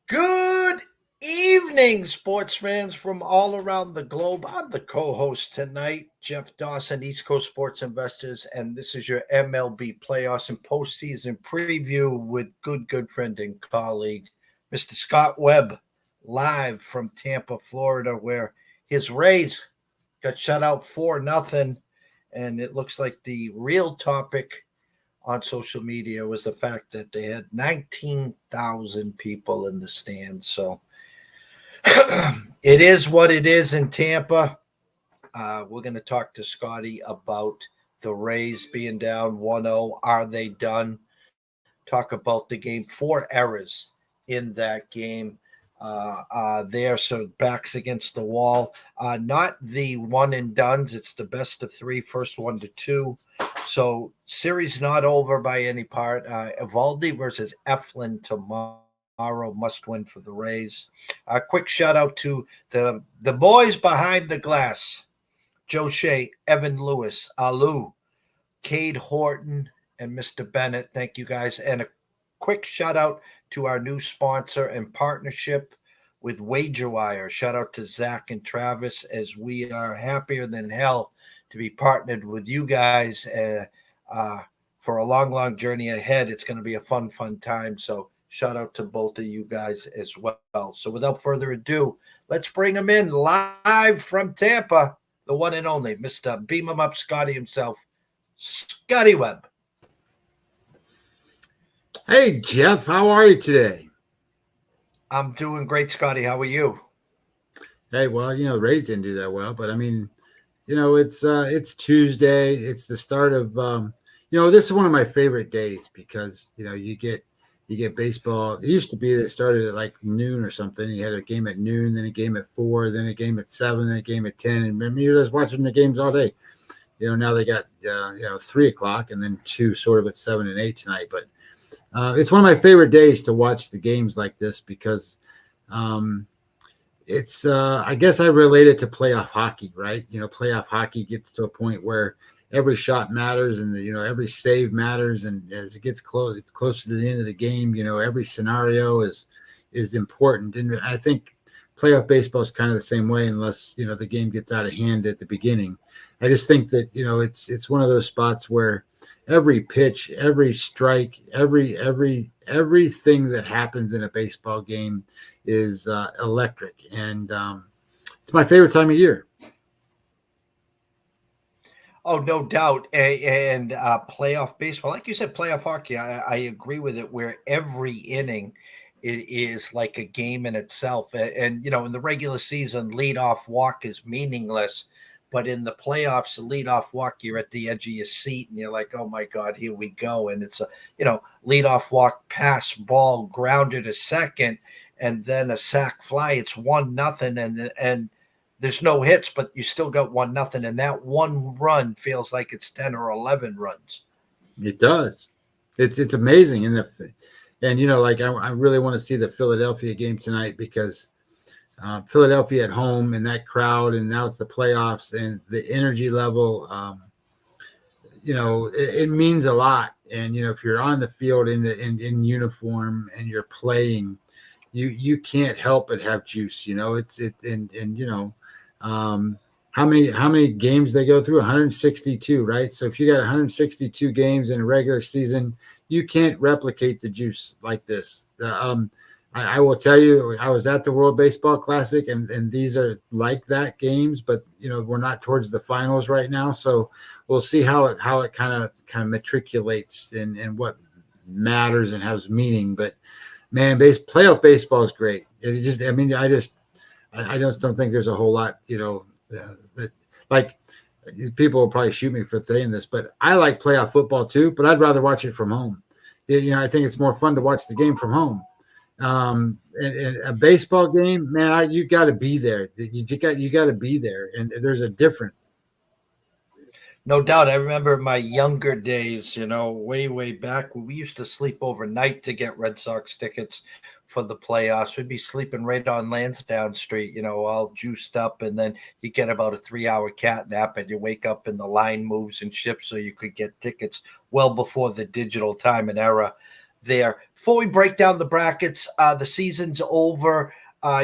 Good evening, sports fans from all around the globe. I'm the co-host tonight, Jeff Dawson, East Coast Sports Investors, and this is your MLB playoffs and postseason preview with good friend and colleague, Mr. Scott Webb, live from Tampa, Florida, where his Rays got shut out 4-0, and it looks like the real topic on social media was the fact that they had 19,000 people in the stands. So it is what it is in Tampa. We're going to talk to Scotty about the Rays being down 1-0. Are they done? Talk about the game. 4 errors in that game. There, so backs against the wall. Not the one and dones. It's the best of three, first 1-2. So series not over by any part. Evaldi versus Eflin tomorrow, must win for the Rays. A quick shout out to the boys behind the glass: Joe Shea, Evan Lewis, Alu, Cade Horton, and Mr. Bennett. Thank you guys, and a quick shout out to our new sponsor and partnership with WagerWire. Shout out to Zach and Travis, as we are happier than hell to be partnered with you guys for a long journey ahead. It's going to be a fun time. So shout out to both of you guys as well. So without further ado, let's bring him in live from Tampa, the one and only Mr. Beam him up Scotty himself, Scotty Webb. Hey, Jeff, how are you today? I'm doing great, Scotty. How are you? Hey, well, the Rays didn't do that well, but I mean, it's Tuesday. It's the start of this is one of my favorite days because you get baseball. It used to be that it started at like noon or something. You had a game at noon, then a game at 4, then a game at 7, then a game at 10, and remember, you're just watching the games all day. Now they got 3 o'clock and then 2 sort of at 7 and 8 tonight, but. It's one of my favorite days to watch the games like this because it's I guess I relate it to playoff hockey, right? Playoff hockey gets to a point where every shot matters and every save matters, and as it gets closer to the end of the game, every scenario is important. And I think playoff baseball is kind of the same way, unless the game gets out of hand at the beginning. I just think that it's one of those spots where every pitch, every strike, everything that happens in a baseball game is electric, and it's my favorite time of year. Oh, no doubt. And playoff baseball, like you said, playoff hockey, I agree with it, where every inning is like a game in itself. And in the regular season, leadoff walk is meaningless. But in the playoffs, the leadoff walk, you're at the edge of your seat and you're like, oh my God, here we go. And it's a, leadoff walk, pass, ball, grounded a second, and then a sac fly. It's 1-0, and there's no hits, but you still got 1-0. And that one run feels like it's 10 or 11 runs. It does. It's amazing. And I really want to see the Philadelphia game tonight because Philadelphia at home and that crowd, and now it's the playoffs and the energy level, it means a lot. And if you're on the field in uniform and you're playing, you can't help but have juice. How many games they go through? 162, right? So if you got 162 games in a regular season, you can't replicate the juice like this. I will tell you, I was at the World Baseball Classic, and these are like that games, but we're not towards the finals right now, so we'll see how it kind of matriculates and what matters and has meaning. But man, playoff baseball is great. I just don't think there's a whole lot, like people will probably shoot me for saying this, but I like playoff football too, but I'd rather watch it from home. I think it's more fun to watch the game from home. And a baseball game, man, you got to be there. You got to be there, and there's a difference. No doubt. I remember my younger days, way back when we used to sleep overnight to get Red Sox tickets for the playoffs. We'd be sleeping right on Lansdowne Street, all juiced up. And then you get about a 3-hour cat nap and you wake up and the line moves and shifts so you could get tickets well before the digital time and era there. Before we break down the brackets, the season's over.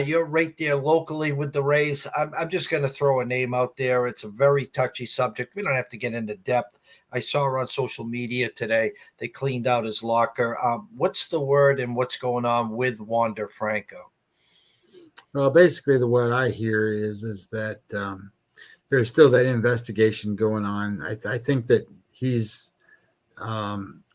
You're right there locally with the Rays. I'm just going to throw a name out there. It's a very touchy subject. We don't have to get into depth. I saw her on social media today. They cleaned out his locker. What's the word and what's going on with Wander Franco? Well, basically, the what I hear is that there's still that investigation going on. I think that he's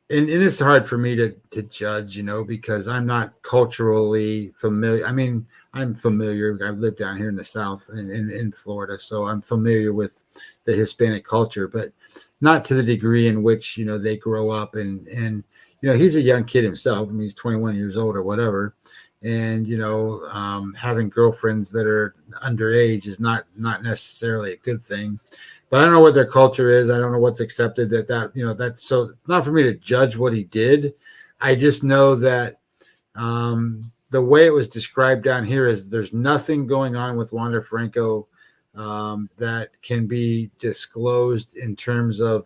and it's hard for me to judge, because I'm not culturally familiar. I mean, I'm familiar. I've lived down here in the South in Florida, so I'm familiar with the Hispanic culture, but not to the degree in which, they grow up and he's a young kid himself. I mean, he's 21 years old or whatever. And, having girlfriends that are underage is not necessarily a good thing. But I don't know what their culture is. I don't know what's accepted that's so not for me to judge what he did. I just know that the way it was described down here is there's nothing going on with Wander Franco that can be disclosed in terms of,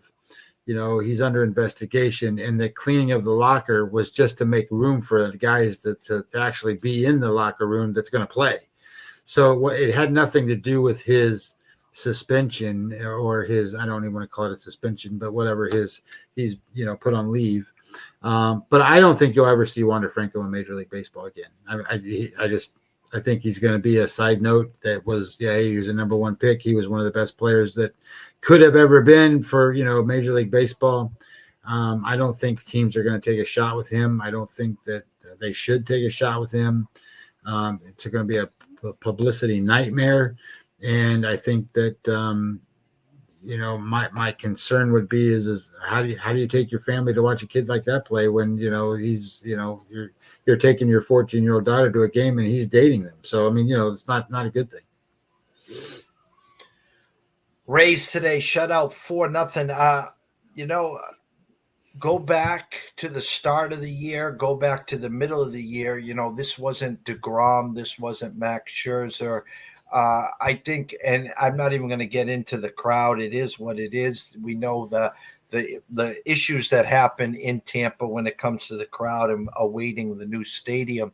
he's under investigation, and the cleaning of the locker was just to make room for the guys to actually be in the locker room that's going to play. So it had nothing to do with his suspension or his, I don't even want to call it a suspension, but whatever he's put on leave. But I don't think you'll ever see Wander Franco in Major League Baseball again. I think he's going to be a side note that was, he was a number one pick. He was one of the best players that could have ever been for, Major League Baseball. I don't think teams are going to take a shot with him. I don't think that they should take a shot with him. It's going to be a publicity nightmare. And I think that, my concern would be is how do you take your family to watch a kid like that play when, he's, you're taking your 14-year-old daughter to a game and he's dating them. So, I mean, it's not a good thing. Rays today shut out 4-0. Go back to the start of the year, go back to the middle of the year. This wasn't DeGrom. This wasn't Max Scherzer. I think, and I'm not even going to get into the crowd. It is what it is. We know the issues that happen in Tampa when it comes to the crowd and awaiting the new stadium.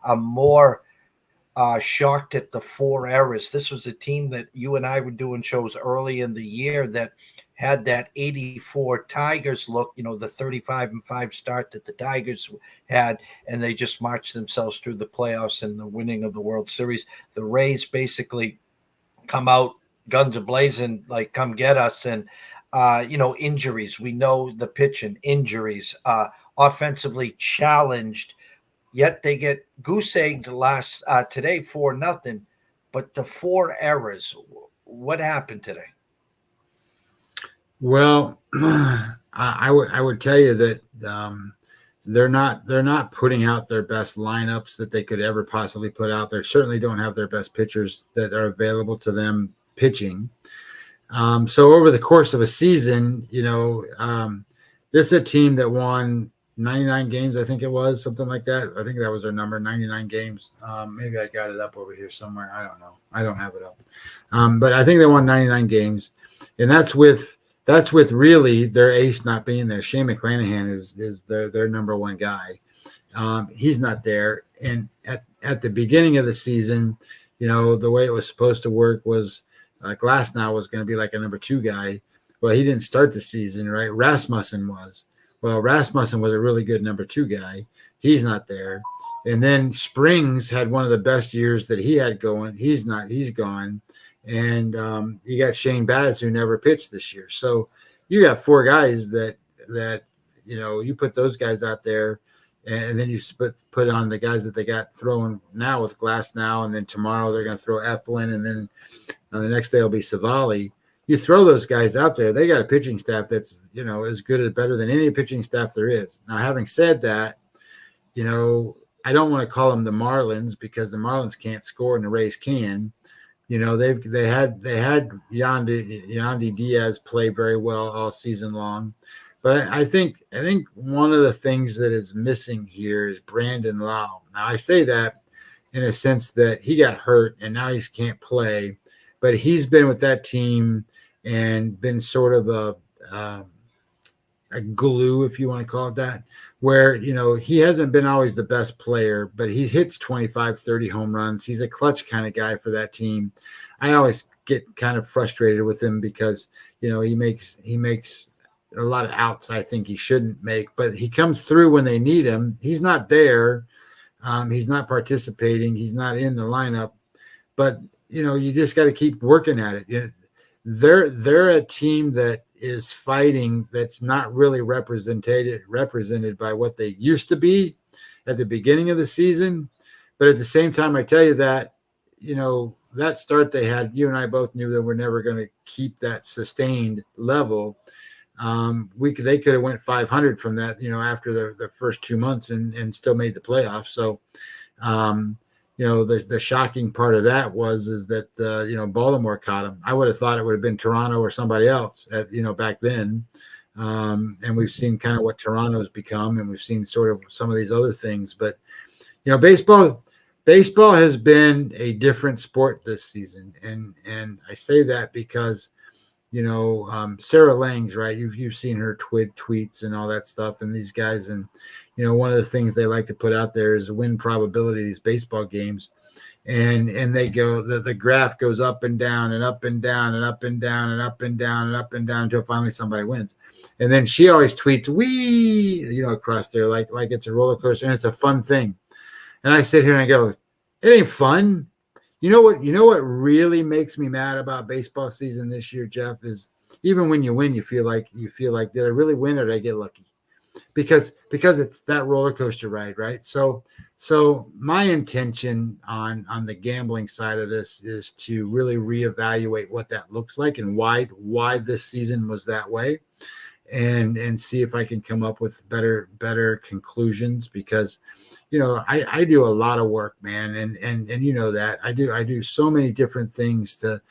I'm more shocked at the 4 errors. This was a team that you and I were doing shows early in the year that had that 84 Tigers look, the 35-5 start that the Tigers had, and they just marched themselves through the playoffs and the winning of the World Series. The Rays basically come out guns a-blazing, like, come get us. And, injuries. We know the pitching, injuries, offensively challenged, yet they get goose-egged today 4-0. But the 4 errors, what happened today? Well, I would tell you that they're not putting out their best lineups that they could ever possibly put out. They certainly don't have their best pitchers that are available to them pitching. So over the course of a season, this is a team that won 99 games, I think it was, something like that. I think that was their number, 99 games. Maybe I got it up over here somewhere. I don't know. I don't have it up. But I think they won 99 games, and that's with really their ace not being there. Shane McClanahan is their number one guy. He's not there. And at the beginning of the season, the way it was supposed to work was Glasnow was going to be like a number 2 guy. Well, he didn't start the season, right? Rasmussen was. Well, Rasmussen was a really good number 2 guy. He's not there. And then Springs had one of the best years that he had going. He's gone. And you got Shane Baz, who never pitched this year. So you got 4 guys that you put those guys out there, and then you put on the guys that they got throwing now with Glasnow, and then tomorrow they're going to throw Eflin, and then the next day it'll be Savali. You throw those guys out there, they got a pitching staff that's as good or better than any pitching staff there is. Now, having said that, I don't want to call them the Marlins because the Marlins can't score and the Rays can. They had Yandy Diaz play very well all season long, but I think one of the things that is missing here is Brandon Lau. Now I say that in a sense that he got hurt and now he can't play, but he's been with that team and been sort of a glue, if you want to call it that, where, he hasn't been always the best player, but he hits 25, 30 home runs. He's a clutch kind of guy for that team. I always get kind of frustrated with him because, he makes a lot of outs I think he shouldn't make, but he comes through when they need him. He's not there. He's not participating. He's not in the lineup, but you just got to keep working at it. They're a team that is fighting, that's not really represented by what they used to be at the beginning of the season. But at the same time, I tell you that, that start they had, you and I both knew that we're never going to keep that sustained level. They could have went 500 from that, after the first 2 months and still made the playoffs. So, the shocking part of that is that, Baltimore caught them. I would have thought it would have been Toronto or somebody else back then. And we've seen kind of what Toronto's become, and we've seen sort of some of these other things, but, baseball has been a different sport this season. And I say that because, Sarah Langs, right? You've seen her tweets and all that stuff, and these guys, and one of the things they like to put out there is the win probability of these baseball games, and they go, the graph goes up and down and up and down and up and down and up and down and up and down until finally somebody wins. And then she always tweets "wee," across there like it's a roller coaster and it's a fun thing. And I sit here and I go, it ain't fun. You know what really makes me mad about baseball season this year, Jeff, is even when you win, you feel like, did I really win or did I get lucky? Because it's that roller coaster ride, right? So my intention on the gambling side of this is to really reevaluate what that looks like and why this season was that way, and see if I can come up with better conclusions, because I do a lot of work, man, and that I do so many different things to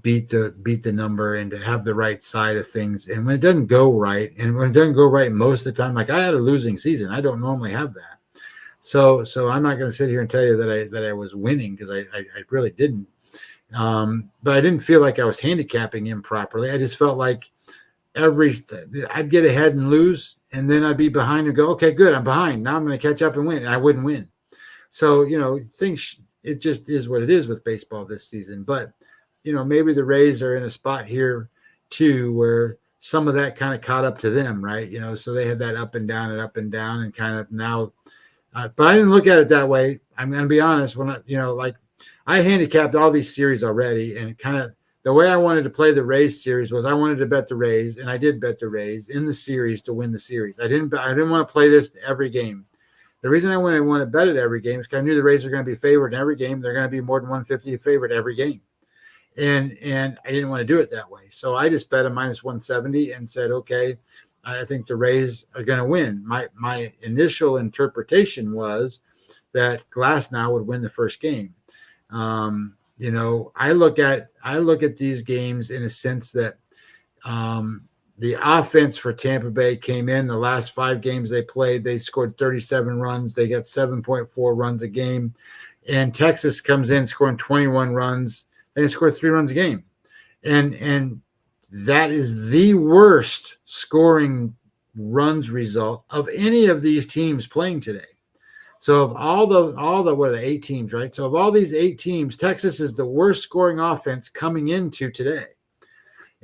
beat the number and to have the right side of things. And when it doesn't go right, and when it doesn't go right most of the time, like I had a losing season, I don't normally have that. So I'm not going to sit here and tell you that I was winning, because I really didn't. But I didn't feel like I was handicapping improperly. I just felt like I'd get ahead and lose, and then I'd be behind and go, okay, good, I'm behind. Now I'm going to catch up and win. And I wouldn't win. So, it just is what it is with baseball this season. But, maybe the Rays are in a spot here too, where some of that kind of caught up to them, right? So they had that up and down and kind of now, but I didn't look at it that way. I'm going to be honest. When I handicapped all these series already, and kind of the way I wanted to play the Rays series was I wanted to bet the Rays, and I did bet the Rays in the series to win the series. I didn't want to play this every game. The reason I want to bet it every game is because I knew the Rays are going to be favored in every game. They're going to be more than 150 favorite every game. And I didn't want to do it that way. So I just bet a minus 170 and said, okay, I think the Rays are going to win. My initial interpretation was that Glasnow would win the first game. I look at these games in a sense that the offense for Tampa Bay came in the last 5 games they played. They scored 37 runs. They got 7.4 runs a game. And Texas comes in scoring 21 runs. They scored 3 runs a game. And that is the worst scoring runs result of any of these teams playing today. So of all the what are the 8 teams, right? So of all these 8 teams, Texas is the worst scoring offense coming into today.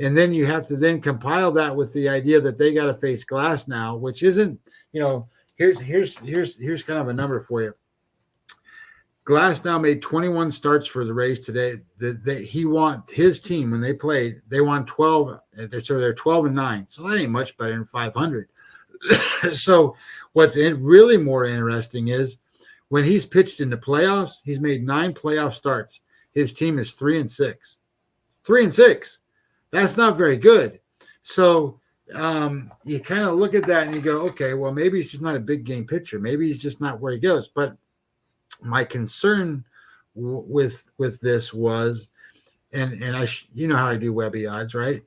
And then you have to then compile that with the idea that they got to face Glasnow, which isn't, here's kind of a number for you. Glasnow made 21 starts for the Rays today. He won his team when they played. They won 12. So they're 12-9. So that ain't much better than 500. So what's really more interesting is when he's pitched in the playoffs, he's made 9 playoff starts. His team is 3-6. 3-6. That's not very good. So you kind of look at that and you go, okay, well, maybe he's just not a big game pitcher. Maybe he's just not where he goes. But my concern with this was, and I how I do Webby odds, right?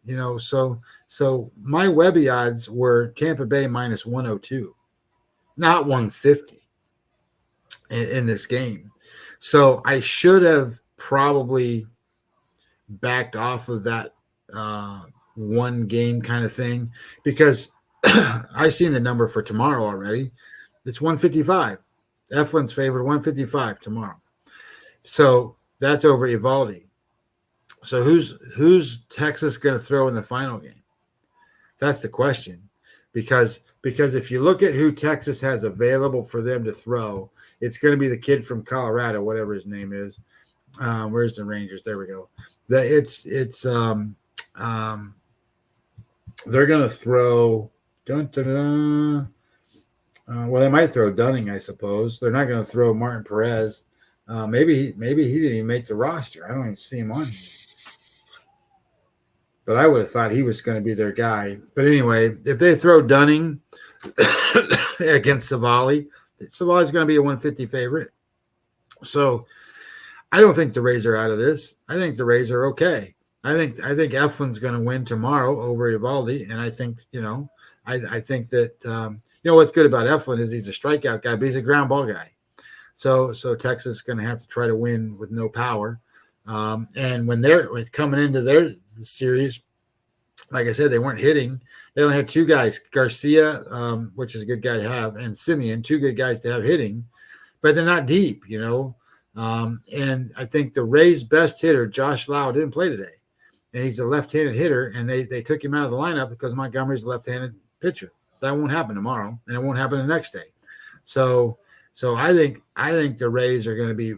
So my Webby odds were Tampa Bay minus 102, not 150 in this game. So I should have probably backed off of that one game kind of thing, because I seen the number for tomorrow already. It's 155. Eflin's favored 155 tomorrow. So that's over Evaldi. So who's Texas going to throw in the final game? That's the question. Because if you look at who Texas has available for them to throw, it's going to be the kid from Colorado, whatever his name is. Where's the Rangers? There we go. They're going to throw. Well, they might throw Dunning, I suppose. They're not going to throw Martin Perez. Maybe he didn't even make the roster. I don't even see him on here. But I would have thought he was going to be their guy. But anyway, if they throw Dunning against Savali, Savali's going to be a 150 favorite. So I don't think the Rays are out of this. I think the Rays are okay. I think Eflin's going to win tomorrow over Evaldi, and I think I think that what's good about Eflin is he's a strikeout guy, but he's a ground ball guy. So Texas is going to have to try to win with no power. And when they're coming into their series, like I said, they weren't hitting. They only had two guys, Garcia, which is a good guy to have, and Simeon, two good guys to have hitting, but they're not deep, And I think the Rays' best hitter, Josh Lau, didn't play today. And he's a left-handed hitter, and they took him out of the lineup because Montgomery's a left-handed pitcher. That won't happen tomorrow, and it won't happen the next day. So I think the Rays are going to be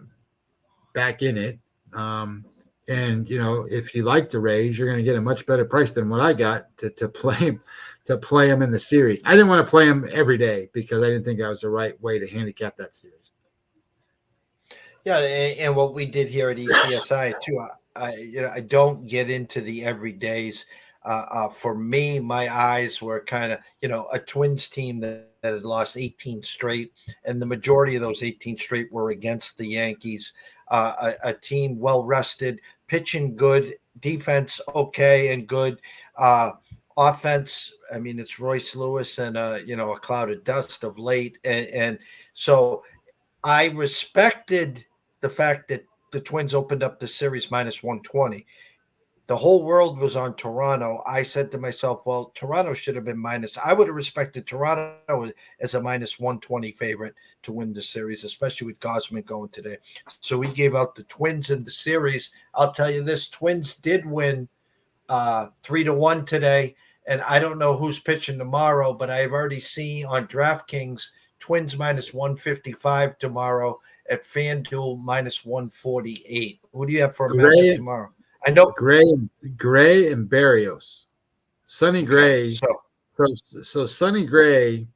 back in it. And if you like the Rays, you're going to get a much better price than what I got to play them in the series. I didn't want to play them every day because I didn't think that was the right way to handicap that series. Yeah, and what we did here at ECSI too. I don't get into the everydays. For me, my eyes were kind of, a Twins team that had lost 18 straight, and the majority of those 18 straight were against the Yankees. A team well rested, pitching good, defense okay and good, offense. I mean, it's Royce Lewis and a cloud of dust of late, and so I respected the fact that the Twins opened up the series minus 120. The whole world was on Toronto. I said to myself, well, Toronto should have been minus. I would have respected Toronto as a minus 120 favorite to win the series, especially with Gosman going today. So we gave out the Twins in the series. I'll tell you this, Twins did win 3-1 today. And I don't know who's pitching tomorrow, but I've already seen on DraftKings Twins minus 155 tomorrow, at FanDuel minus 148. Who do you have for a matchup tomorrow? I know Gray and Barrios. Sonny Gray. So Sonny Gray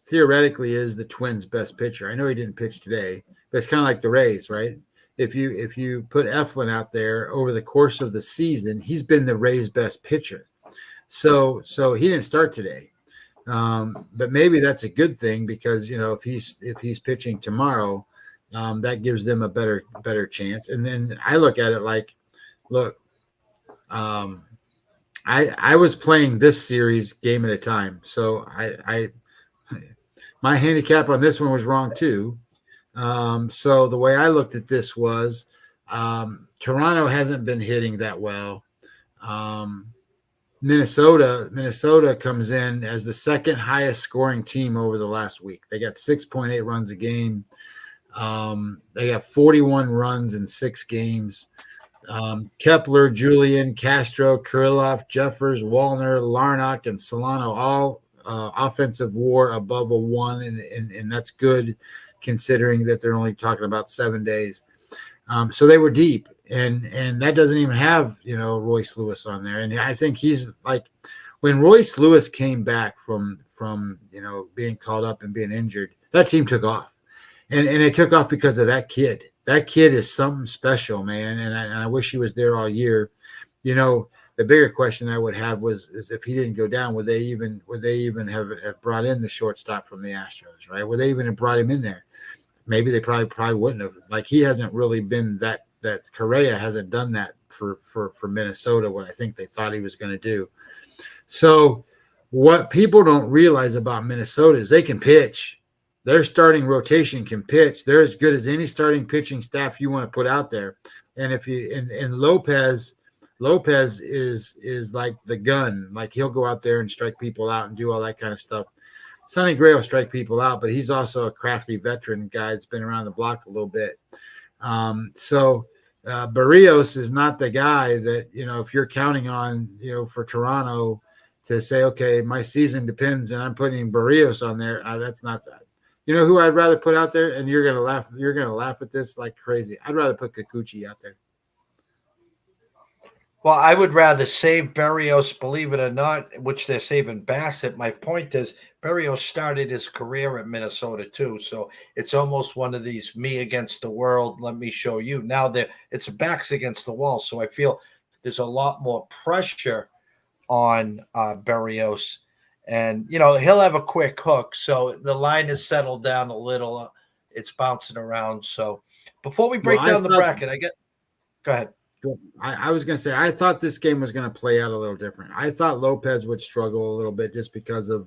theoretically is the Twins' best pitcher. I know he didn't pitch today, but it's kind of like the Rays, right? If you put Eflin out there over the course of the season, he's been the Rays' best pitcher. So he didn't start today. But maybe that's a good thing because if he's pitching tomorrow, that gives them a better chance. And then I look at it like, I was playing this series game at a time, so my handicap on this one was wrong too. So the way I looked at this was Toronto hasn't been hitting that well. Minnesota comes in as the second highest scoring team over the last week. They got 6.8 runs a game. They got 41 runs in 6 games. Kepler, Julian, Castro, Kirilloff, Jeffers, Wallner, Larnach, and Solano all offensive WAR above a 1, and that's good considering that they're only talking about 7 days. So they were deep, and that doesn't even have Royce Lewis on there. And I think he's like when Royce Lewis came back from being called up and being injured, that team took off, and it took off because of that kid. That kid is something special, man, and I wish he was there all year. The bigger question I would have is if he didn't go down, would they even have brought in the shortstop from the Astros, right? Would they even have brought him in there? Maybe they probably wouldn't have. Like he hasn't really been that Correa hasn't done that for Minnesota, what I think they thought he was going to do. So what people don't realize about Minnesota is they can pitch. Their starting rotation can pitch. They're as good as any starting pitching staff you want to put out there. And if you and Lopez, Lopez is like the gun. Like he'll go out there and strike people out and do all that kind of stuff. Sonny Gray will strike people out, but he's also a crafty veteran guy that's been around the block a little bit. Barrios is not the guy that, if you're counting on, for Toronto to say, okay, my season depends and I'm putting Barrios on there. That's not that. You know who I'd rather put out there? And you're going to laugh. You're going to laugh at this like crazy. I'd rather put Kikuchi out there. Well, I would rather save Berrios, believe it or not, which they're saving Bassett. My point is, Berrios started his career at Minnesota too, so it's almost one of these me against the world. Let me show you. Now it's backs against the wall, so I feel there's a lot more pressure on Berrios, and he'll have a quick hook. So the line is settled down a little. It's bouncing around. So before we break down the bracket, go ahead. I was going to say, I thought this game was going to play out a little different. I thought Lopez would struggle a little bit just because of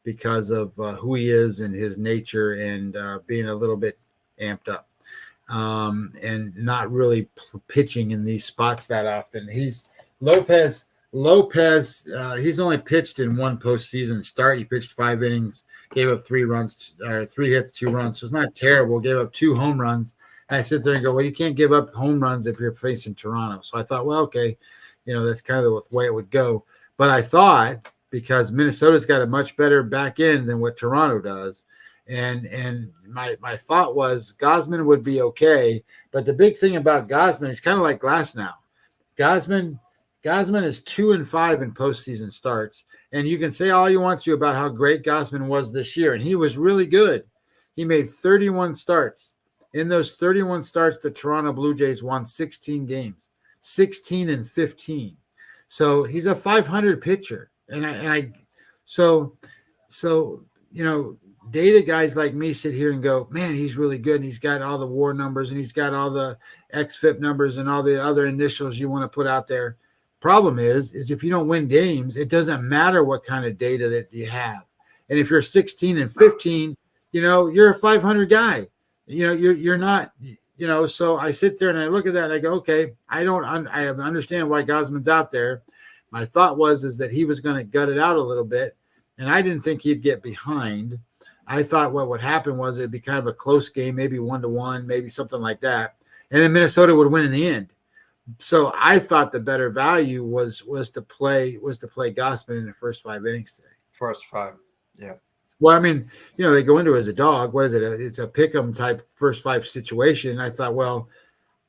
who he is and his nature and being a little bit amped up and not really pitching in these spots that often. Lopez. He's only pitched in one postseason start. He pitched 5 innings, gave up 3 hits, 2 runs. So it's not terrible. Gave up 2 home runs. And I sit there and go, well, you can't give up home runs if you're facing Toronto. So I thought, well, okay, that's kind of the way it would go. But I thought because Minnesota's got a much better back end than what Toronto does. And my thought was Gausman would be okay. But the big thing about Gausman is kind of like Glasnow. Gausman is 2-5 in postseason starts. And you can say all you want to about how great Gausman was this year. And he was really good. He made 31 starts. In those 31 starts, the Toronto Blue Jays won 16 games, 16-15. So he's a 500 pitcher. So data guys like me sit here and go, man, he's really good. And he's got all the WAR numbers and he's got all the XFIP numbers and all the other initials you want to put out there. Problem is if you don't win games, it doesn't matter what kind of data that you have. And if you're 16-15, you're a 500 guy. You're not, so I sit there and I look at that and I go, okay, I understand why Gausman's out there. My thought is that he was going to gut it out a little bit. And I didn't think he'd get behind. I thought what would happen was it'd be kind of a close game, maybe 1-1, maybe something like that. And then Minnesota would win in the end. So I thought the better value was to play Gausman in the first 5 innings today. First 5. Yeah. Well, I mean, they go into it as a dog. What is it? It's a pick'em type first 5 situation. And I thought, well,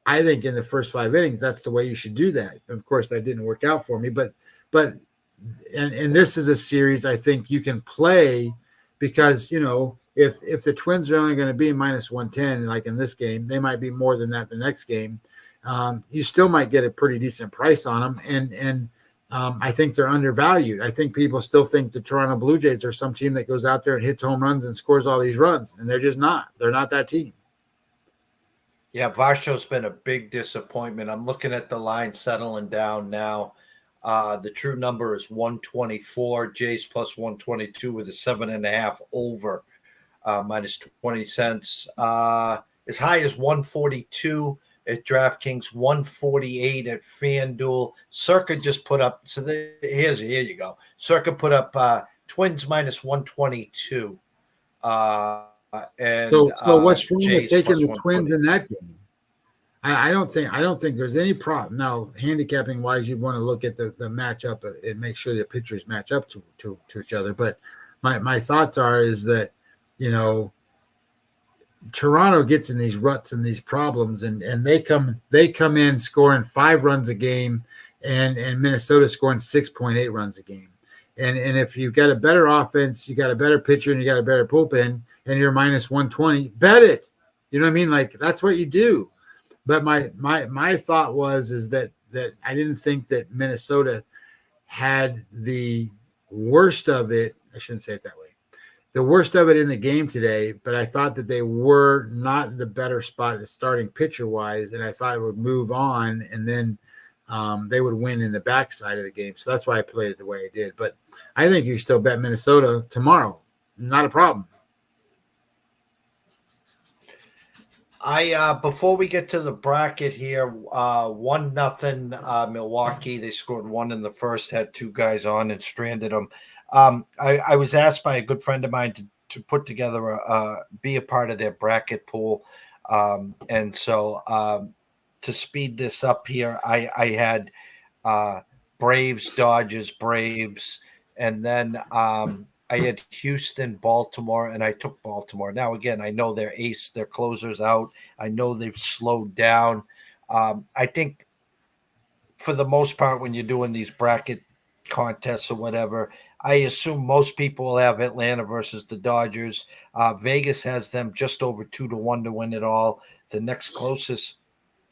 I think in the first 5 innings, that's the way you should do that. Of course, that didn't work out for me. But this is a series I think you can play because, if the Twins are only going to be -110, like in this game, they might be more than that the next game. You still might get a pretty decent price on them. And I think they're undervalued. I think people still think the Toronto Blue Jays are some team that goes out there and hits home runs and scores all these runs, and they're just not. They're not that team. Yeah, Varsho's been a big disappointment. I'm looking at the line settling down now. The true number is 124. Jays plus 122 with a 7.5 over, minus 20 cents. As high as 142. At DraftKings, 148 at FanDuel. Circa just put up. So here you go. Circa put up Twins minus 122. And so what's wrong with taking the Twins in that game? I don't think there's any problem. Now, handicapping wise, you'd want to look at the matchup and make sure the pitchers match up to each other. But my thoughts is that Toronto gets in these ruts and these problems, and they come in scoring 5 runs a game, and Minnesota scoring 6.8 runs a game. And if you've got a better offense, you got a better pitcher, and you got a better bullpen, and you're minus 120, bet it. You know what I mean? Like that's what you do. But my thought is that I didn't think that Minnesota had the worst of it. I shouldn't say it that way. The worst of it in the game today, but I thought that they were not the better spot starting pitcher-wise, and I thought it would move on, and then they would win in the backside of the game. So that's why I played it the way I did. But I think you still bet Minnesota tomorrow. Not a problem. Before we get to the bracket here, 1-0 Milwaukee. They scored one in the first, had two guys on and stranded them. I was asked by a good friend of mine to put together be a part of their bracket pool. And so to speed this up here, I had Braves, Dodgers, Braves, and then I had Houston, Baltimore, and I took Baltimore. Now, again, I know their closer's out. I know they've slowed down. I think for the most part, when you're doing these bracket contests or whatever, I assume most people will have Atlanta versus the Dodgers. Vegas has them just over 2-1 to win it all. The next closest,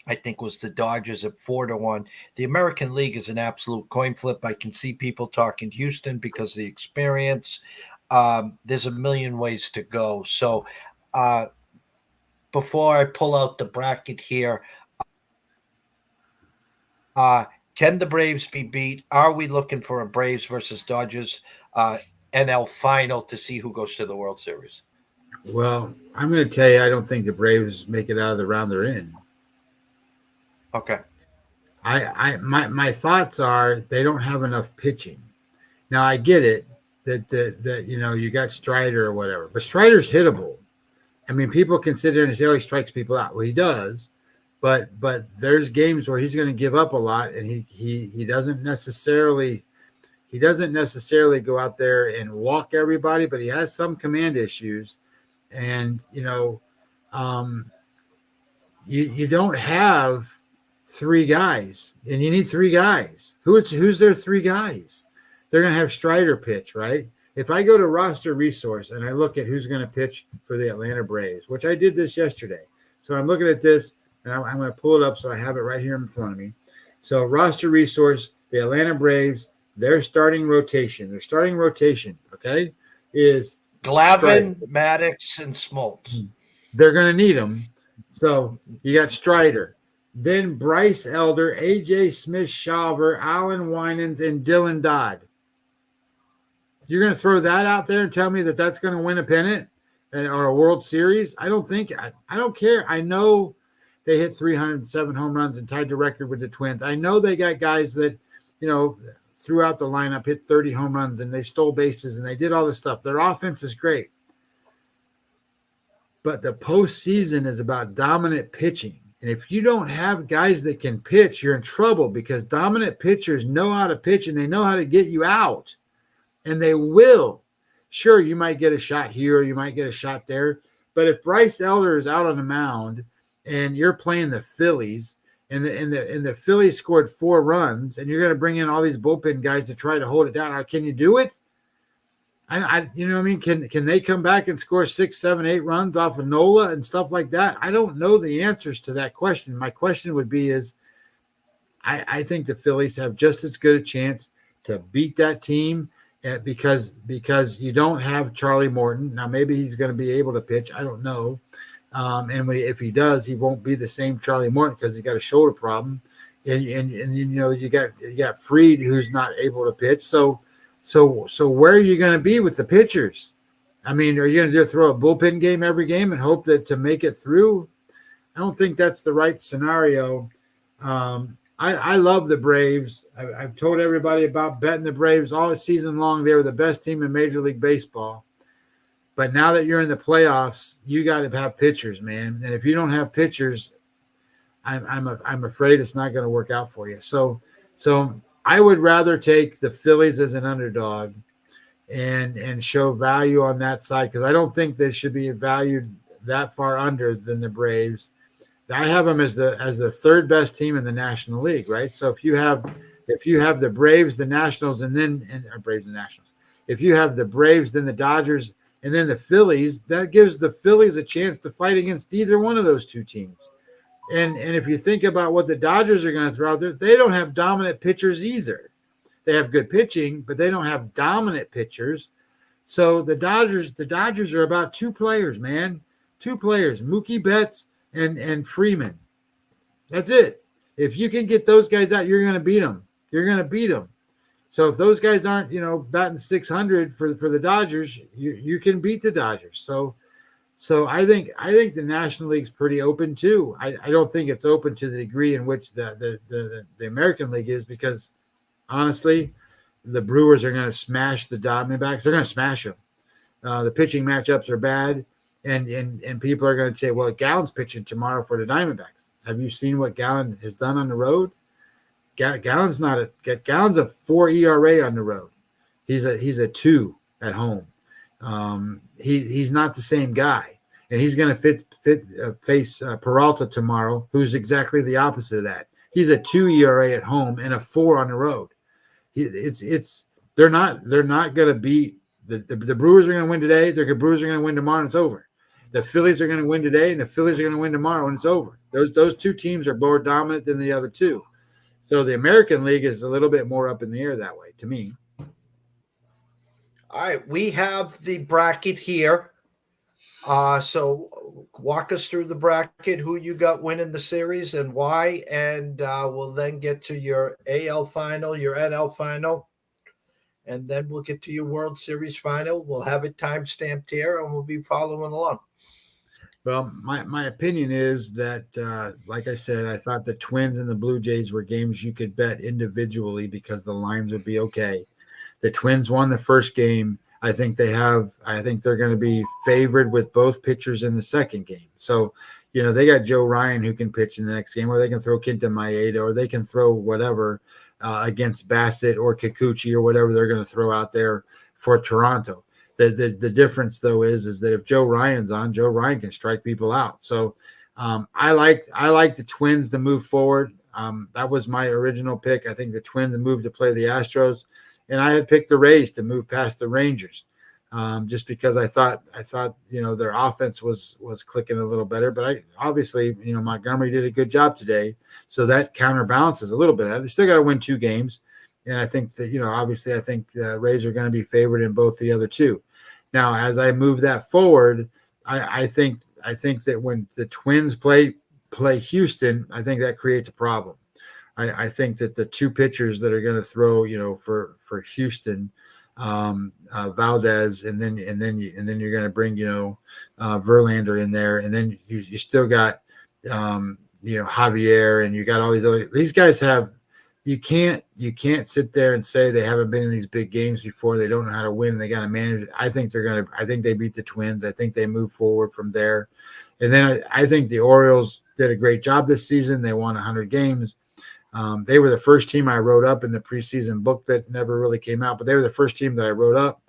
I think, was the Dodgers at 4-1. The American League is an absolute coin flip. I can see people talking Houston because of the experience. There's a million ways to go. So before I pull out the bracket here, can the Braves be beat? Are we looking for a Braves versus Dodgers NL final to see who goes to the World Series? Well, I'm going to tell you, I don't think the Braves make it out of the round they're in. Okay. My thoughts are they don't have enough pitching. Now I get it that you got Strider or whatever, but Strider's hittable. I mean, people consider and say, oh, he strikes people out. Well, he does, but there's games where he's going to give up a lot, and he doesn't necessarily go out there and walk everybody, but he has some command issues, and you don't have three guys, and you need three guys. Who's their three guys? They're going to have Strider pitch, right? If I go to roster resource and I look at who's going to pitch for the Atlanta Braves, which I did this yesterday. So I'm looking at this, and I'm going to pull it up so I have it right here in front of me. So roster resource, the Atlanta Braves, their starting rotation, okay, is Glavine, Maddox, and Smoltz. They're going to need them. So you got Strider. Then Bryce Elder, A.J. Smith-Shawver, Alan Winans, and Dylan Dodd. You're going to throw that out there and tell me that that's going to win a pennant or a World Series? I don't care. I know they hit 307 home runs and tied the record with the Twins. I know they got guys that, throughout the lineup hit 30 home runs and they stole bases and they did all this stuff. Their offense is great. But the postseason is about dominant pitching. And if you don't have guys that can pitch, you're in trouble because dominant pitchers know how to pitch and they know how to get you out. And they will. Sure, you might get a shot here or you might get a shot there. But if Bryce Elder is out on the mound and you're playing the Phillies and the Phillies scored 4 runs and you're going to bring in all these bullpen guys to try to hold it down, can you do it? You know what I mean? Can they come back and score 6, 7, 8 runs off of Nola and stuff like that? I don't know the answers to that question. My question would be I think the Phillies have just as good a chance to beat that team because you don't have Charlie Morton. Now, maybe he's going to be able to pitch. I don't know. If he does, he won't be the same Charlie Morton because he's got a shoulder problem. And you got Fried who's not able to pitch. So where are you going to be with the pitchers? I mean, are you going to just throw a bullpen game every game and hope that to make it through? I don't think that's the right scenario. I love the Braves. I've told everybody about betting the Braves all season long. They were the best team in Major League Baseball. But now that you're in the playoffs, you got to have pitchers, man. And if you don't have pitchers, I'm afraid it's not going to work out for you. So I would rather take the Phillies as an underdog and show value on that side because I don't think they should be valued that far under than the Braves. I have them as the third best team in the National League, right? So if you have the Braves, the Nationals, and Braves and Nationals, if you have the Braves, then the Dodgers, and then the Phillies, that gives the Phillies a chance to fight against either one of those two teams. And if you think about what the Dodgers are going to throw out there, they don't have dominant pitchers either. They have good pitching, but they don't have dominant pitchers. So the Dodgers are about 2 players, man. 2 players, Mookie Betts and Freeman. That's it. If you can get those guys out, you're going to beat them. So if those guys aren't, batting 600 for the Dodgers, you can beat the Dodgers. So So I think the National League's pretty open too. I don't think it's open to the degree in which the American League is, because honestly, the Brewers are going to smash the Diamondbacks. They're going to smash them. The pitching matchups are bad, and people are going to say, well, Gallen's pitching tomorrow for the Diamondbacks. Have you seen what Gallen has done on the road? Gallen's a 4 ERA on the road. He's a 2 at home. He's not the same guy, and he's going to face Peralta tomorrow, who's exactly the opposite of that. He's a 2 ERA at home and a 4 on the road. They're not going to beat the Brewers are going to win today. The Brewers are going to win tomorrow, and it's over. The Phillies are going to win today, and the Phillies are going to win tomorrow, and it's over. Those two teams are more dominant than the other two. So the American League is a little bit more up in the air that way, to me. All right, we have the bracket here. So walk us through the bracket, who you got winning the series and why, and we'll then get to your AL final, your NL final, and then we'll get to your World Series final. We'll have it time-stamped here, and we'll be following along. Well, my opinion is that, like I said, I thought the Twins and the Blue Jays were games you could bet individually because the lines would be okay. The Twins won the first game. I think they're going to be favored with both pitchers in the second game. So, they got Joe Ryan who can pitch in the next game, or they can throw Kenta Maeda, or they can throw whatever against Bassett or Kikuchi or whatever they're going to throw out there for Toronto. The difference, though, is that if Joe Ryan's on, Joe Ryan can strike people out. So I like the Twins to move forward. That was my original pick. I think the Twins moved to play the Astros, and I had picked the Rays to move past the Rangers, just because I thought their offense was clicking a little better. But obviously Montgomery did a good job today, so that counterbalances a little bit. They still got to win 2 games. And I think that, obviously, I think the Rays are going to be favored in both the other 2. Now, as I move that forward, I think that when the Twins play Houston, I think that creates a problem. I think that the 2 pitchers that are going to throw, for Houston, Valdez, and then you're going to bring, Verlander in there, and then you still got, Javier, and you got all these guys have. You can't sit there and say they haven't been in these big games before. They don't know how to win. They got to manage it. I think they beat the Twins. I think they move forward from there. And then I think the Orioles did a great job this season. They won 100 games. They were the first team I wrote up in the preseason book that never really came out, but they were the first team that I wrote up.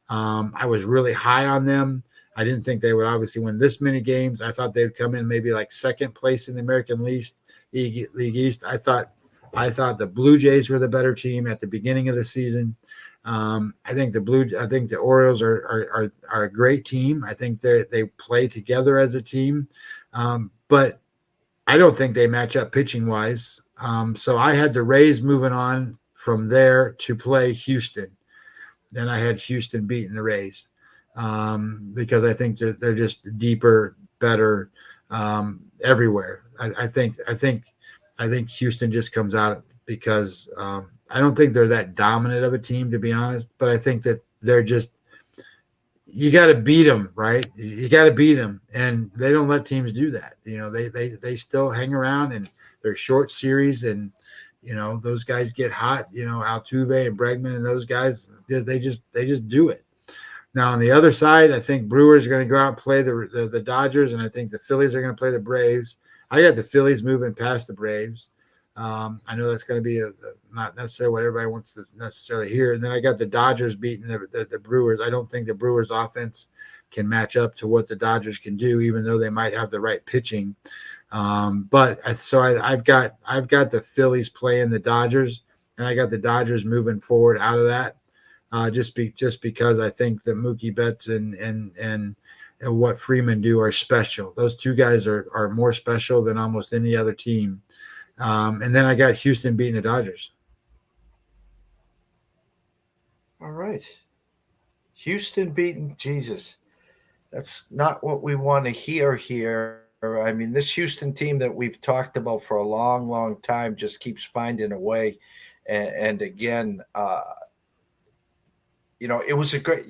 I was really high on them. I didn't think they would obviously win this many games. I thought they'd come in maybe like second place in the American League East. I thought the Blue Jays were the better team at the beginning of the season. I think the Orioles are a great team. I think they play together as a team, but I don't think they match up pitching wise. So I had the Rays moving on from there to play Houston. Then I had Houston beating the Rays because I think they're just deeper, better everywhere. I think Houston just comes out because I don't think they're that dominant of a team, to be honest. But I think that they're just you got to beat them, right? You got to beat them, and they don't let teams do that. They still hang around, and they're short series, and those guys get hot. Altuve and Bregman and those guys, they just do it. Now on the other side, I think Brewers are going to go out and play the Dodgers, and I think the Phillies are going to play the Braves. I got the Phillies moving past the Braves. I know that's going to be not necessarily what everybody wants to necessarily hear. And then I got the Dodgers beating the Brewers. I don't think the Brewers offense can match up to what the Dodgers can do, even though they might have the right pitching. I've got the Phillies playing the Dodgers, and I got the Dodgers moving forward out of that. Just because I think that Mookie Betts and what Freeman do are special. Those 2 guys are more special than almost any other team. And then I got Houston beating the Dodgers. All right. Houston beating Jesus. That's not what we want to hear here. I mean, this Houston team that we've talked about for a long, long time just keeps finding a way. And again, it was a great,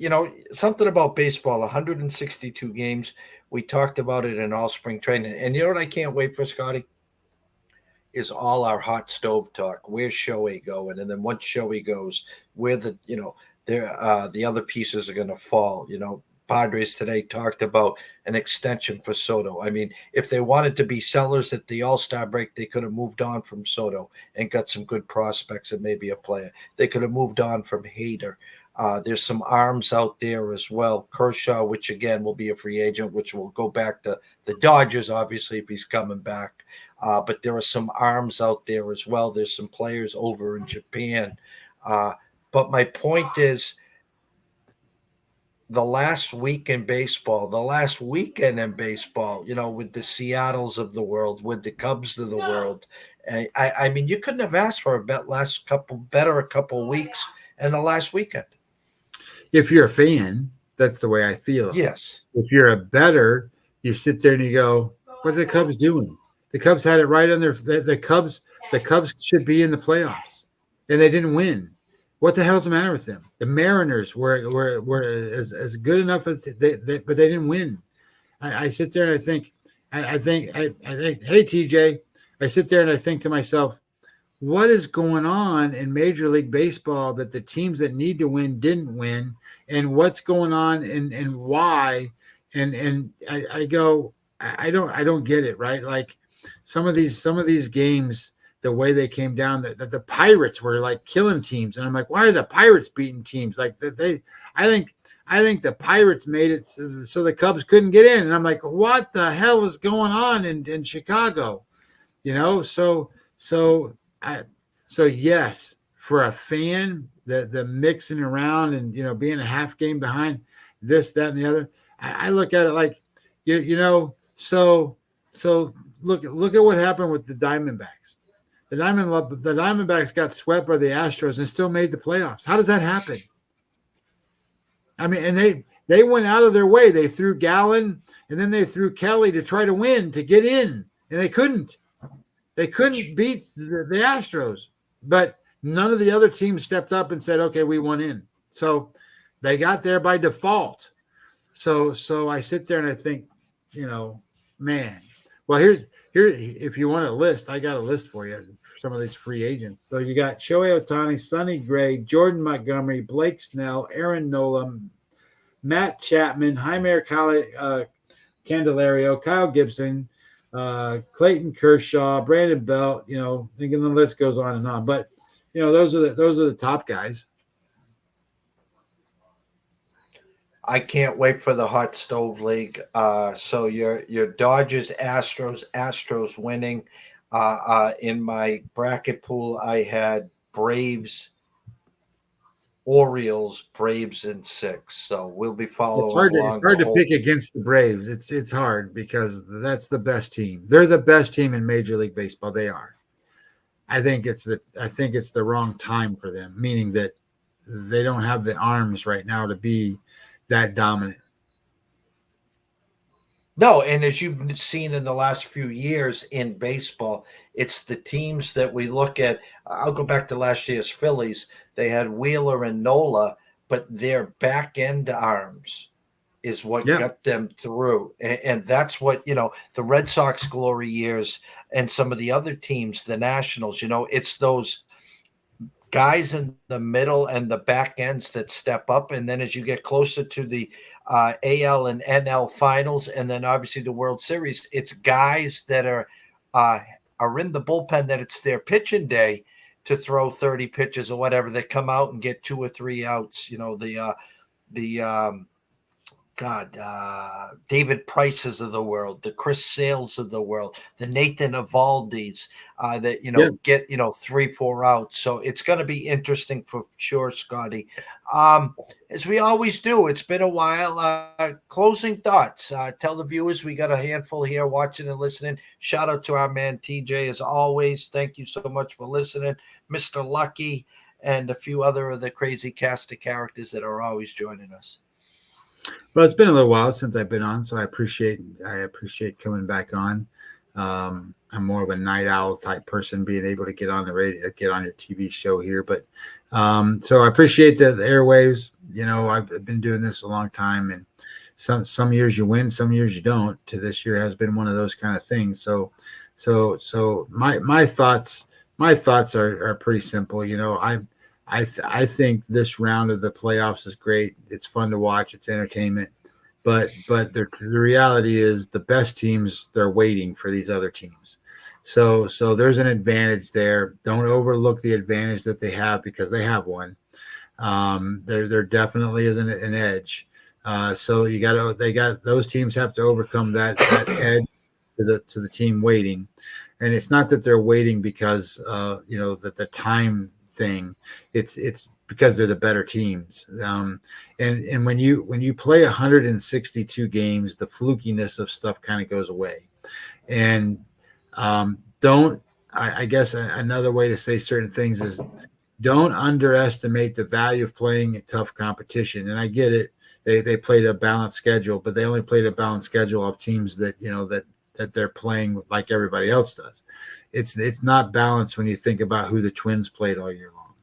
something about baseball, 162 games. We talked about it in all spring training. And you know what I can't wait for, Scotty? Is all our hot stove talk. Where's Shohei going? And then once Shohei goes, where the other pieces are going to fall. Padres today talked about an extension for Soto. I mean, if they wanted to be sellers at the All-Star break, they could have moved on from Soto and got some good prospects and maybe a player. They could have moved on from Hader. There's some arms out there as well. Kershaw, which again will be a free agent, which will go back to the Dodgers, obviously, if he's coming back. But there are some arms out there as well. There's some players over in Japan. But my point is, the last weekend in baseball, with the Seattles of the world, with the Cubs of the world. I mean, you couldn't have asked for a couple weeks and the last weekend. If you're a fan, that's the way I feel. Yes. If you're a bettor, you sit there and you go, what are the Cubs doing? The Cubs had it right on the Cubs should be in the playoffs, and they didn't win. What the hell's the matter with them? The Mariners were as good enough as but they didn't win. I sit there and I think, hey TJ, I sit there and I think to myself, what is going on in Major League Baseball that the teams that need to win didn't win, and what's going on and why? And I go, I don't get it, right? Like some of these games, the way they came down, that the Pirates were like killing teams, and I'm like, why are the Pirates beating teams? Like I think the Pirates made it so the Cubs couldn't get in, and I'm like, what the hell is going on in Chicago? So yes, for a fan, the mixing around and being a half game behind this, that, and the other, I look at it like so look at what happened with the Diamondbacks. The Diamondbacks got swept by the Astros and still made the playoffs. How does that happen? I mean, and they went out of their way. They threw Gallen and then they threw Kelly to try to win, to get in, and they couldn't. They couldn't beat the Astros, but none of the other teams stepped up and said, okay, we want in. So they got there by default. So I sit there and I think, man. Well, here, if you want a list, I got a list for you for some of these free agents. So you got Shohei Ohtani, Sonny Gray, Jordan Montgomery, Blake Snell, Aaron Nola, Matt Chapman, Jaime Candelario, Kyle Gibson, Clayton Kershaw, Brandon Belt. Thinking the list goes on and on. But those are the top guys. I can't wait for the hot stove league. So your Dodgers, Astros winning. In my bracket pool, I had Braves, Orioles, Braves in 6. So we'll be following. It's hard to pick against the Braves. It's hard because that's the best team. They're the best team in Major League Baseball. They are. I think it's the wrong time for them, meaning that they don't have the arms right now to be that dominant. No, and as you've seen in the last few years in baseball, it's the teams that we look at. I'll go back to last year's Phillies. They had Wheeler and Nola, but their back end arms is what got them through. And that's what, the Red Sox glory years and some of the other teams, the Nationals, it's those guys in the middle and the back ends that step up. And then as you get closer to the AL and NL finals, and then obviously the World Series, it's guys that are in the bullpen that it's their pitching day to throw 30 pitches or whatever, that come out and get 2 or 3 outs. David Prices of the world, the Chris Sales of the world, the Nathan Evaldi's that get 3-4 outs. So it's going to be interesting for sure, Scotty. As we always do, it's been a while. Closing thoughts. Tell the viewers we got a handful here watching and listening. Shout out to our man TJ as always. Thank you so much for listening, Mr. Lucky, and a few other of the crazy cast of characters that are always joining us. Well, it's been a little while since I've been on, so I appreciate coming back on. I'm more of a night owl type person, being able to get on the radio, get on your TV show here. But so I appreciate the airwaves. I've been doing this a long time, and some years you win, some years you don't. To this year has been one of those kind of things. So my thoughts are pretty simple. I think this round of the playoffs is great. It's fun to watch. It's entertainment. But the reality is the best teams, they're waiting for these other teams. So there's an advantage there. Don't overlook the advantage that they have, because they have one. There definitely is an edge. So those teams have to overcome that edge to the team waiting. And it's not that they're waiting because that the time thing. It's because they're the better teams. And when you play 162 games, the flukiness of stuff kind of goes away. And don't I guess another way to say certain things is, don't underestimate the value of playing tough competition. And I get it. They played a balanced schedule, but they only played a balanced schedule of teams that that they're playing like everybody else does. It's not balanced when you think about who the Twins played all year long,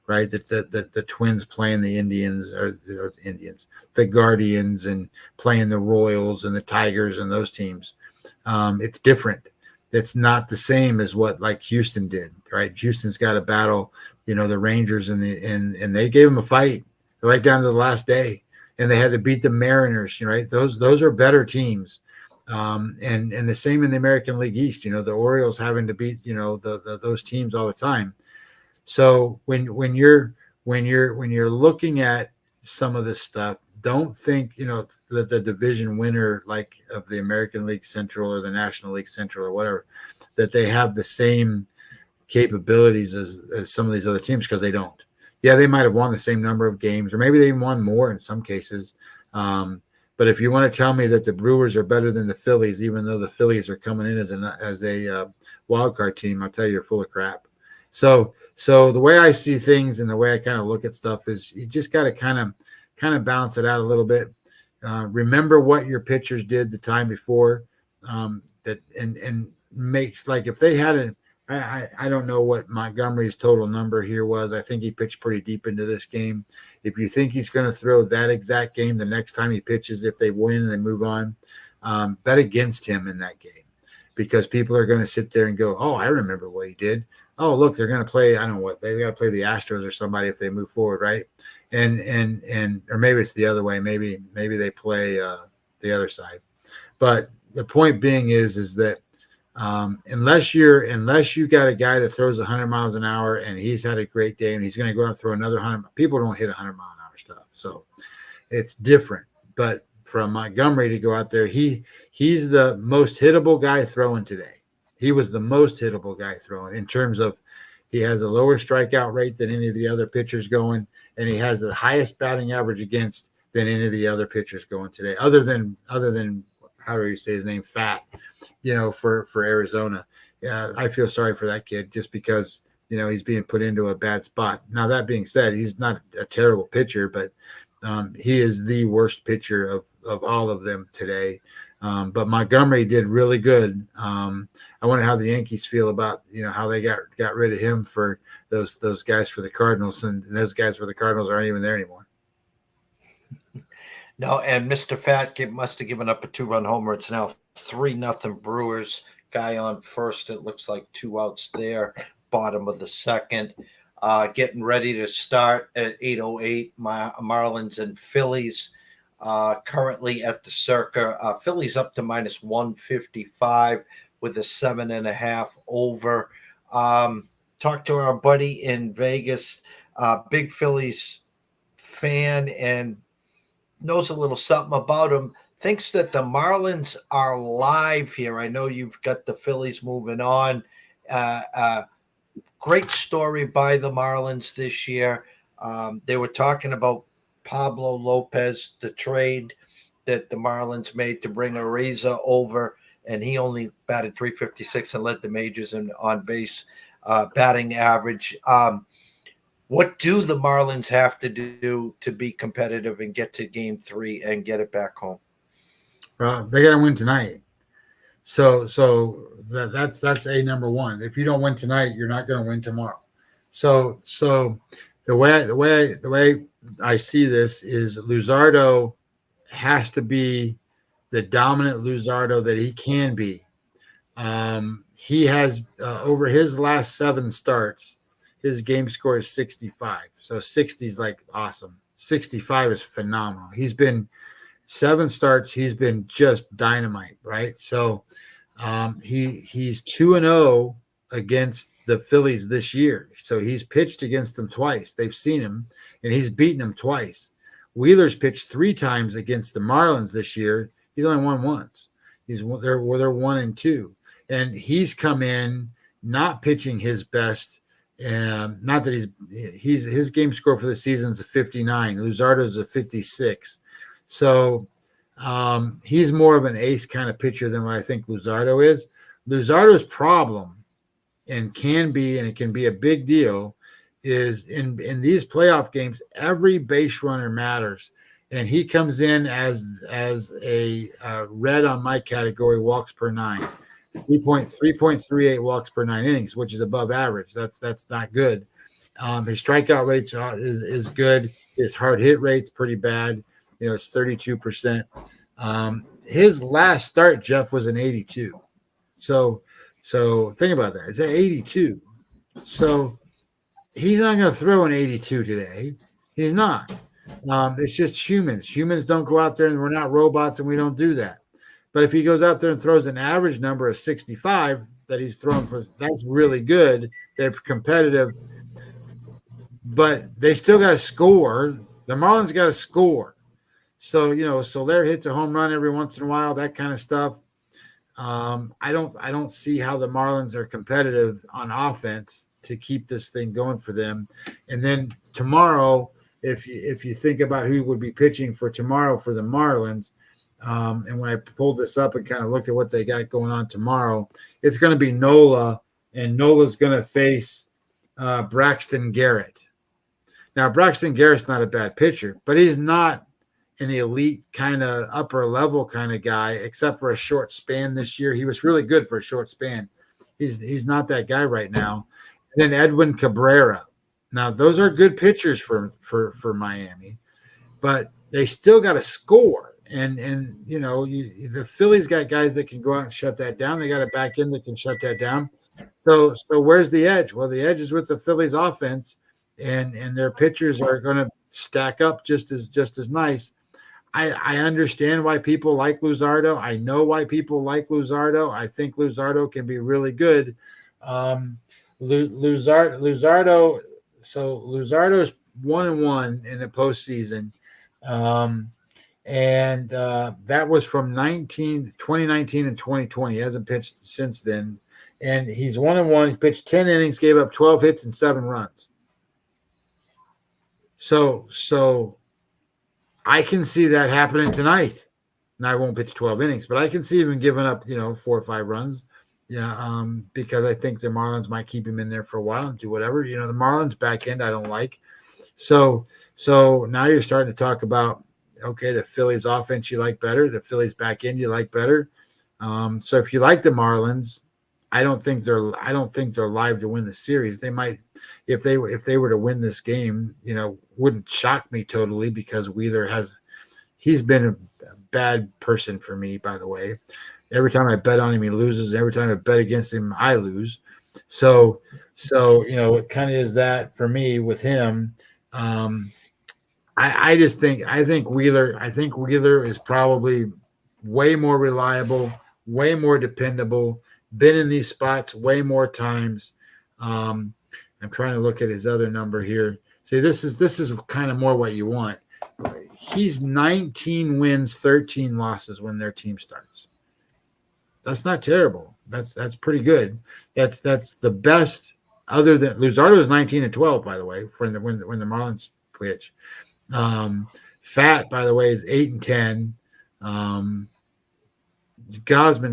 right? That the Twins playing the Indians or Indians, the Guardians, and playing the Royals and the Tigers and those teams. It's different. It's not the same as what like Houston did, right? Houston's got to battle, the Rangers and they gave them a fight right down to the last day, and they had to beat the Mariners, right? Those are better teams. And the same in the American League East, the Orioles having to beat, those teams all the time. So when you're looking at some of this stuff, don't think, that the division winner, like of the American League Central or the National League Central or whatever, that they have the same capabilities as some of these other teams, because they don't. Yeah, they might have won the same number of games, or maybe they won more in some cases. But if you want to tell me that the Brewers are better than the Phillies, even though the Phillies are coming in as a wild card team, I'll tell you, you're full of crap. So the way I see things and the way I kind of look at stuff is, you just got to kind of balance it out a little bit. Remember what your pitchers did the time before, that and makes, like, if they had I don't know what Montgomery's total number here was. I think he pitched pretty deep into this game. If you think he's going to throw that exact game the next time he pitches, if they win and they move on, bet against him in that game, because people are going to sit there and go, "Oh, I remember what he did. Oh, look, they're going to play. I don't know what they got to play the Astros or somebody if they move forward, right?" And or maybe it's the other way. Maybe they play the other side. But the point being is that unless you got a guy that throws 100 miles an hour and he's had a great day and he's going to go out and throw another 100, people don't hit 100-mile-an-hour stuff. So it's different. But from Montgomery to go out there, he's the most hittable guy throwing today. He was the most hittable guy throwing, in terms of he has a lower strikeout rate than any of the other pitchers going, and he has the highest batting average against than any of the other pitchers going today, other than how do you say his name, Fat, for Arizona. Yeah, I feel sorry for that kid, just because he's being put into a bad spot. Now, that being said, he's not a terrible pitcher, but he is the worst pitcher of all of them today. But Montgomery did really good. I wonder how the Yankees feel about how they got rid of him for those guys for the Cardinals, and those guys for the Cardinals aren't even there anymore. No, and Mr. Fat must have given up a 2-run homer. It's now 3-0 Brewers. Guy on first. It looks like 2 outs there. Bottom of the second. Getting ready to start at 8:08. Marlins and Phillies. Currently at the Circa. Phillies up to -155 with a 7.5 over. Talked to our buddy in Vegas, big Phillies fan, and knows a little something about them. Thinks that the Marlins are live here. I know you've got the Phillies moving on. Great story by the Marlins this year. They were talking about Pablo Lopez, the trade that the Marlins made to bring Ariza over, and he only batted .356 and led the majors in on base batting average. What do the Marlins have to do to be competitive and get to Game 3 and get it back home? Well, they got to win tonight. So that's a number one. If you don't win tonight, you're not going to win tomorrow. So the way I see this is Luzardo has to be the dominant Luzardo that he can be. He has over his last 7 starts, his game score is 65. So 60 is like awesome. 65 is phenomenal. He's been 7 starts. He's been just dynamite, right? So he's 2-0 against the Phillies this year. So he's pitched against them twice. They've seen him, and he's beaten them twice. Wheeler's pitched 3 times against the Marlins this year. He's only won once. They're 1-2, and he's come in not pitching his best. Not that his game score for the season is a 59. Luzardo's a 56. So he's more of an ace kind of pitcher than what I think Luzardo is. Luzardo's problem, and it can be a big deal, is in these playoff games, every base runner matters. And he comes in as a red on my category, walks per 9. 3.38 walks per 9 innings, which is above average. That's not good. His strikeout rates is good. His hard hit rate's pretty bad. It's 32%. His last start, Jeff, was an 82. So think about that. It's an 82. So he's not going to throw an 82 today. He's not. It's just humans. Humans don't go out there, and we're not robots, and we don't do that. But if he goes out there and throws an average number of 65 that he's thrown for, that's really good. They're competitive, but they still got to score. The Marlins got to score. So, Soler hits a home run every once in a while, that kind of stuff. I don't see how the Marlins are competitive on offense to keep this thing going for them. And then tomorrow, if you think about who would be pitching for tomorrow for the Marlins, and when I pulled this up and kind of looked at what they got going on tomorrow, it's going to be Nola, and Nola's going to face Braxton Garrett. Now, Braxton Garrett's not a bad pitcher, but he's not an elite kind of upper level kind of guy, except for a short span this year. He was really good for a short span. He's not that guy right now. And then Edwin Cabrera. Now, those are good pitchers for Miami, but they still got to score. And the Phillies got guys that can go out and shut that down. They got a back end that can shut that down. So where's the edge? Well, the edge is with the Phillies offense, and their pitchers are going to stack up just as nice. I understand why people like Luzardo. I know why people like Luzardo. I think Luzardo can be really good. Luzardo. So Luzardo's 1-1 in the postseason. And that was from 2019 and 2020. He hasn't pitched since then. And he's 1-1. He's pitched 10 innings, gave up 12 hits and 7 runs. So I can see that happening tonight. Now, I won't pitch 12 innings, but I can see him giving up, 4 or 5 runs. Because I think the Marlins might keep him in there for a while and do whatever. The Marlins back end I don't like. So now you're starting to talk about, okay, the Phillies offense you like better, the Phillies back end you like better. So if you like the Marlins, I don't think they're live to win the series. They might, if they were to win this game, wouldn't shock me totally, because Wheeler he's been a bad person for me, by the way. Every time I bet on him, he loses. Every time I bet against him, I lose. So it kind of is that for me with him. I think Wheeler is probably way more reliable, way more dependable, been in these spots way more times. I'm trying to look at his other number here. See, this is kind of more what you want. He's 19 wins, 13 losses when their team starts. That's not terrible. That's pretty good. That's the best, other than Luzardo is 19-12, by the way, when the Marlins pitch. Fat, by the way, is 8-10. Gosman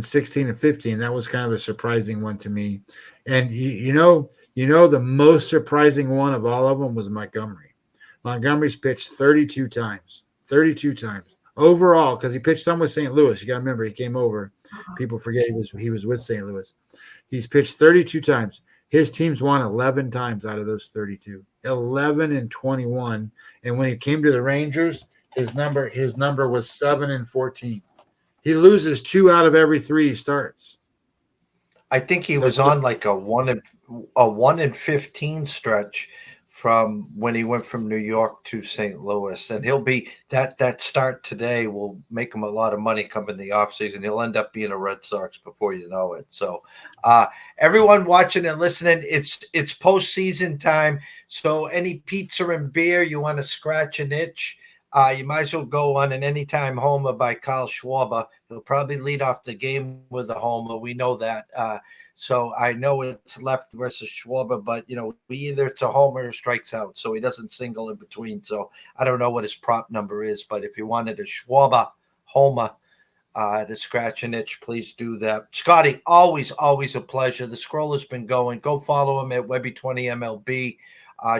16-15. That was kind of a surprising one to me. And the most surprising one of all of them was Montgomery. Montgomery's pitched 32 times. overall, because he pitched some with St. Louis. You got to remember, he came over. People forget he was with St. Louis. He's pitched 32 times. His team's won 11 times out of those 32. 11 and 21. And when he came to the Rangers, his number was 7 and 14. He loses 2 out of every 3 he starts. I think he was on like a 1 and 15 stretch from when he went from New York to St. Louis, and he'll be that start today will make him a lot of money coming the offseason. He'll end up being a Red Sox before you know it. So everyone watching and listening, it's postseason time. So any pizza and beer you want to scratch an itch, you might as well go on an anytime homer by Kyle Schwarber. He'll probably lead off the game with a homer. We know that. So I know it's left versus Schwarber, but either it's a homer or strikes out. So he doesn't single in between. So I don't know what his prop number is, but if you wanted a Schwarber homer to scratch an itch, please do that. Scotty, always a pleasure. The scroll has been going. Go follow him at Webby20MLB.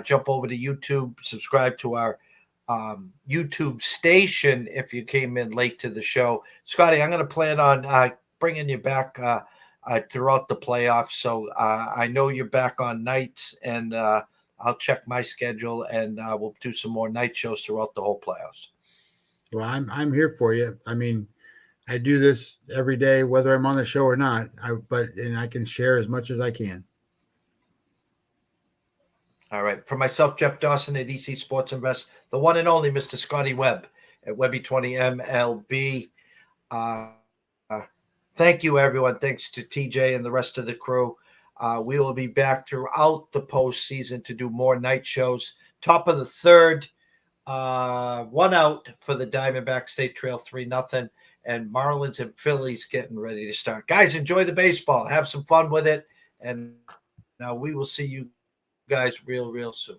Jump over to YouTube, subscribe to our YouTube station if you came in late to the show. Scotty, I'm going to plan on bringing you back throughout the playoffs. So I know you're back on nights, and I'll check my schedule, and we'll do some more night shows throughout the whole playoffs. Well, I'm here for you. I mean, I do this every day, whether I'm on the show or not. And I can share as much as I can. All right. For myself, Jeff Dawson at EC Sports Invest, the one and only Mr. Scotty Webb at Webby20MLB. Thank you, everyone. Thanks to TJ and the rest of the crew. We will be back throughout the postseason to do more night shows. Top of the third, 1 out for the Diamondbacks. They trail 3-0. And Marlins and Phillies getting ready to start. Guys, enjoy the baseball. Have some fun with it. And now we will see you guys real soon.